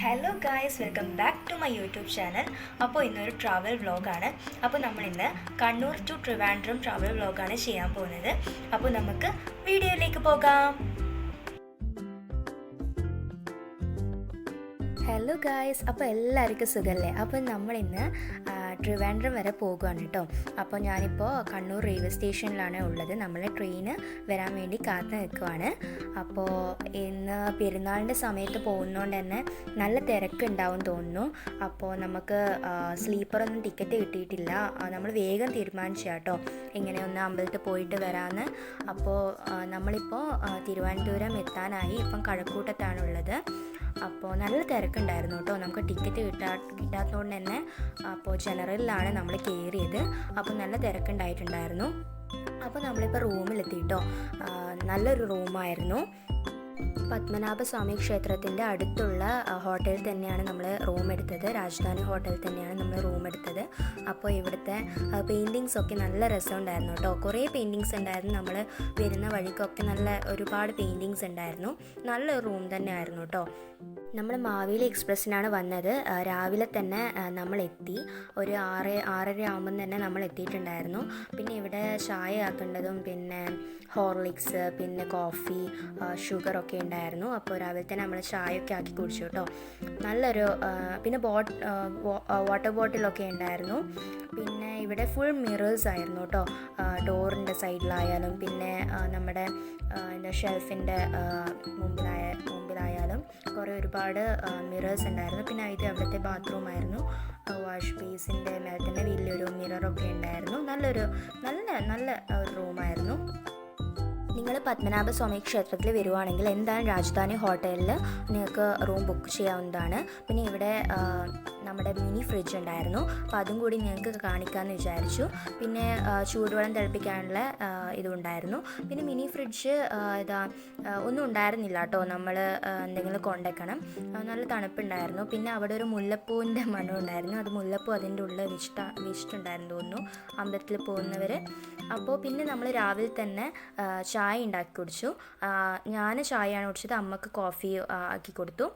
Hello guys, welcome back to my YouTube channel. അപ്പോൾ ഇന്നൊരു travel വ്ളോഗാണ്. അപ്പോൾ നമ്മളിന്ന് കണ്ണൂർ ടു ട്രിവാൻഡ്രം ട്രാവൽ വ്ളോഗാണ് ചെയ്യാൻ പോകുന്നത്. അപ്പോൾ നമുക്ക് വീഡിയോയിലേക്ക് പോകാം. ഹലോ ഗായ്സ്, അപ്പോൾ എല്ലാവർക്കും സുഖമല്ലേ? അപ്പോൾ നമ്മളിന്ന് ട്രിവാൻഡ്രം വരെ പോകുകയാണ് കേട്ടോ. അപ്പോൾ ഞാനിപ്പോൾ കണ്ണൂർ റെയിൽവേ സ്റ്റേഷനിലാണ് ഉള്ളത്. നമ്മൾ ട്രെയിന് വരാൻ വേണ്ടി കാത്തു നിൽക്കുവാണ്. അപ്പോൾ ഇന്ന് പെരുന്നാളിൻ്റെ സമയത്ത് പോകുന്നതുകൊണ്ട് തന്നെ നല്ല തിരക്കുണ്ടാവും തോന്നുന്നു. അപ്പോൾ നമുക്ക് സ്ലീപ്പറൊന്നും ടിക്കറ്റ് കിട്ടിയിട്ടില്ല. നമ്മൾ വേഗം തീരുമാനിച്ചു കേട്ടോ ഇങ്ങനെ ഒന്ന് അമ്പലത്തിൽ പോയിട്ട് വരാമെന്ന്. അപ്പോൾ നമ്മളിപ്പോൾ തിരുവനന്തപുരം എത്താനായി. ഇപ്പം കഴക്കൂട്ടത്താണുള്ളത്. അപ്പോൾ നല്ല തിരക്കുണ്ടായിരുന്നു കേട്ടോ. നമുക്ക് ടിക്കറ്റ് കിട്ടാത്തതുകൊണ്ട് തന്നെ അപ്പോൾ ജനറലിലാണ് നമ്മൾ കയറിയത്. അപ്പോൾ നല്ല തിരക്കുണ്ടായിട്ടുണ്ടായിരുന്നു. അപ്പോൾ നമ്മളിപ്പോൾ റൂമിലെത്തി കേട്ടോ. നല്ലൊരു റൂമായിരുന്നു. പത്മനാഭസ്വാമി ക്ഷേത്രത്തിൻ്റെ അടുത്തുള്ള ഹോട്ടലിൽ തന്നെയാണ് നമ്മൾ റൂം എടുത്തത്. രാജധാനി ഹോട്ടലിൽ തന്നെയാണ് നമ്മൾ റൂം എടുത്തത്. അപ്പോൾ ഇവിടുത്തെ പെയിൻറ്റിങ്സ് ഒക്കെ നല്ല രസമുണ്ടായിരുന്നു കേട്ടോ. കുറേ പെയിൻറ്റിങ്സ് ഉണ്ടായിരുന്നു. നമ്മൾ വരുന്ന വഴിക്കൊക്കെ ഒരുപാട് പെയിൻറ്റിങ്സ് ഉണ്ടായിരുന്നു. നല്ലൊരു റൂം തന്നെയായിരുന്നു കേട്ടോ. നമ്മൾ മാവേലി എക്സ്പ്രസ്സിനാണ് വന്നത്. രാവിലെ തന്നെ നമ്മൾ എത്തി. ഒരു 6:30 ആകുമ്പം തന്നെ നമ്മൾ എത്തിയിട്ടുണ്ടായിരുന്നു. പിന്നെ ഇവിടെ ചായ ആക്കേണ്ടതും പിന്നെ ഹോർലിക്സ് പിന്നെ കോഫി ഷുഗറൊക്കെ ഉണ്ടായിരുന്നു. അപ്പോൾ രാവിലെ തന്നെ നമ്മൾ ചായയൊക്കെ ആക്കി കുടിച്ചു കേട്ടോ. നല്ലൊരു പിന്നെ വാട്ടർ ബോട്ടിലൊക്കെ ഉണ്ടായിരുന്നു. പിന്നെ ഇവിടെ ഫുൾ മിറേഴ്സ് ആയിരുന്നു കേട്ടോ. ഡോറിൻ്റെ സൈഡിലായാലും പിന്നെ നമ്മുടെ ഷെൽഫിൻ്റെ മുമ്പിലായാലും ഒരുപാട് മിറേഴ്സ് ഉണ്ടായിരുന്നു. പിന്നെ ഇത് അവിടുത്തെ ബാത്റൂം ആയിരുന്നു. വാഷ് ബേസിൻ്റെ മേലെ തന്നെ വലിയൊരു മിററൊക്കെ ഉണ്ടായിരുന്നു. നല്ല ഒരു റൂമായിരുന്നു. നിങ്ങൾ പത്മനാഭസ്വാമി ക്ഷേത്രത്തിൽ വരുവാണെങ്കിൽ എന്തായാലും രാജധാനി ഹോട്ടലിൽ നിങ്ങൾക്ക് റൂം ബുക്ക് ചെയ്യാവുന്നതാണ്. പിന്നെ ഇവിടെ നമ്മുടെ മിനി ഫ്രിഡ്ജ് ഉണ്ടായിരുന്നു. അപ്പോൾ അതും കൂടി നിങ്ങൾക്ക് കാണിക്കാമെന്ന് വിചാരിച്ചു. പിന്നെ ചൂടുവെള്ളം തിളപ്പിക്കാനുള്ള ഇതുണ്ടായിരുന്നു. പിന്നെ മിനി ഫ്രിഡ്ജ് ഒന്നും ഉണ്ടായിരുന്നില്ല കേട്ടോ. നമ്മൾ എന്തെങ്കിലും കൊണ്ടുവയ്ക്കണം. നല്ല തണുപ്പുണ്ടായിരുന്നു. പിന്നെ അവിടെ ഒരു മുല്ലപ്പൂവിൻ്റെ മണം ഉണ്ടായിരുന്നു. അത് മുല്ലപ്പൂ അതിൻ്റെ ഉള്ളിൽ വിരിച്ചിട്ടുണ്ടായിരുന്നു തോന്നുന്നു അമ്പലത്തിൽ പോകുന്നവർ. അപ്പോൾ പിന്നെ നമ്മൾ രാവിലെ തന്നെ ചായ ഉണ്ടാക്കി കുടിച്ചു. ഞാൻ ചായയാണ് കുടിച്ചത്. അമ്മക്ക് കോഫി ആക്കി കൊടുത്തു.